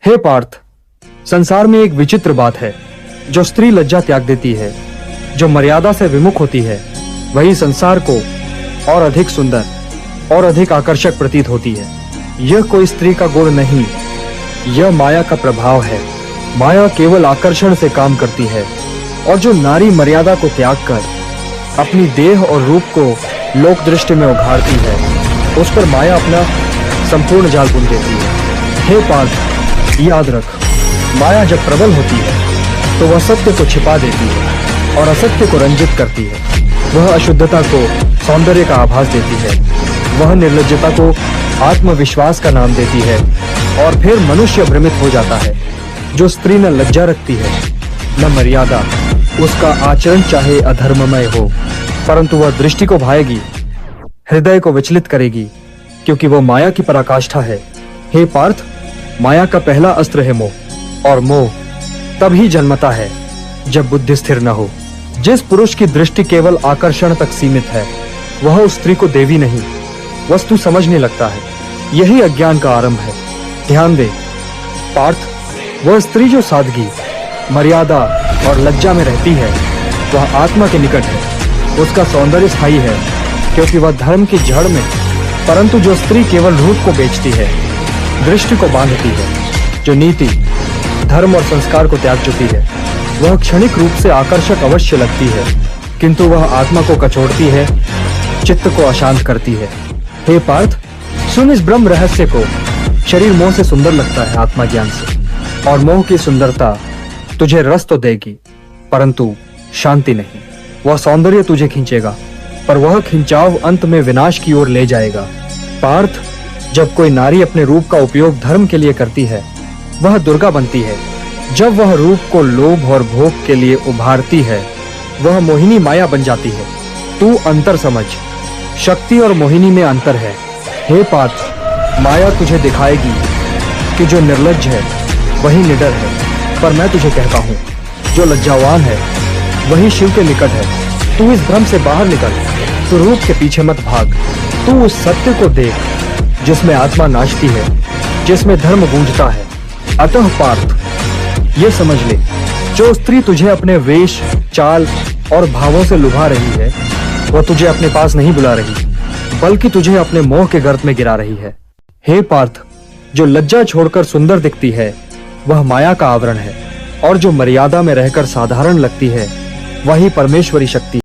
हे पार्थ, संसार में एक विचित्र बात है। जो स्त्री लज्जा त्याग देती है, जो मर्यादा से विमुख होती है, वही संसार को और अधिक सुंदर और अधिक आकर्षक प्रतीत होती है। यह कोई स्त्री का गुण नहीं, यह माया का प्रभाव है। माया केवल आकर्षण से काम करती है, और जो नारी मर्यादा को त्याग कर अपनी देह और रूप को लोक दृष्टि में उघाड़ती है, उस पर माया अपना संपूर्ण जाल बुन देती है। हे पार्थ, याद रख, माया जब प्रबल होती है तो वह सत्य को छिपा देती है और असत्य को रंजित करती है। वह अशुद्धता को सौंदर्य का आभास देती है, वह निर्लज्जता को आत्मविश्वास का नाम देती है, और फिर मनुष्य भ्रमित हो जाता है। जो स्त्री न लज्जा रखती है न मर्यादा, उसका आचरण चाहे अधर्ममय हो, परंतु वह दृष्टि को भाएगी, हृदय को विचलित करेगी, क्योंकि वह माया की पराकाष्ठा है। हे पार्थ, माया का पहला अस्त्र है मोह, और मोह तभी जन्मता है जब बुद्धि स्थिर न हो। जिस पुरुष की दृष्टि केवल आकर्षण तक सीमित है, वह उस स्त्री को देवी नहीं, वस्तु समझने लगता है। यही अज्ञान का आरंभ है। ध्यान दे पार्थ, वह स्त्री जो सादगी, मर्यादा और लज्जा में रहती है, वह आत्मा के निकट है। उसका सौंदर्य स्थायी है, क्योंकि वह धर्म की जड़ में। परंतु जो स्त्री केवल रूप को बेचती है, दृष्टि को बांधती है, जो नीति, धर्म और संस्कार को त्याग चुकी है, वह क्षणिक रूप से आकर्षक अवश्य लगती है, किंतु वह आत्मा को कचोड़ती है, चित्त को अशांत करती है। हे पार्थ, सुन इस ब्रह्म रहस्य को। शरीर मोह से सुंदर लगता है आत्मज्ञान से, और मोह की सुंदरता तुझे रस तो देगी, परंतु शांति नहीं। वह सौंदर्य तुझे खींचेगा, पर वह खिंचाव अंत में विनाश की ओर ले जाएगा। पार्थ, जब कोई नारी अपने रूप का उपयोग धर्म के लिए करती है, वह दुर्गा बनती है। जब वह रूप को लोभ और भोग के लिए उभारती है, वह मोहिनी माया बन जाती है। तू अंतर समझ, शक्ति और मोहिनी में अंतर है। हे पार्थ, माया तुझे दिखाएगी कि जो निर्लज्ज है वही निडर है, पर मैं तुझे कहता हूँ, जो लज्जावान है वही शिव के निकट है। तू इस भ्रम से बाहर निकल, तू रूप के पीछे मत भाग। तू उस सत्य को देख जिसमें आत्मा नाचती है, जिसमें धर्म गूंजता है। अतः पार्थ, ये समझ ले, जो स्त्री तुझे अपने वेश, चाल और भावों से लुभा रही है, वह तुझे अपने पास नहीं बुला रही, बल्कि तुझे अपने मोह के गर्त में गिरा रही है। हे पार्थ, जो लज्जा छोड़कर सुंदर दिखती है, वह माया का आवरण है, और जो मर्यादा में रहकर साधारण लगती है, वही परमेश्वरी शक्ति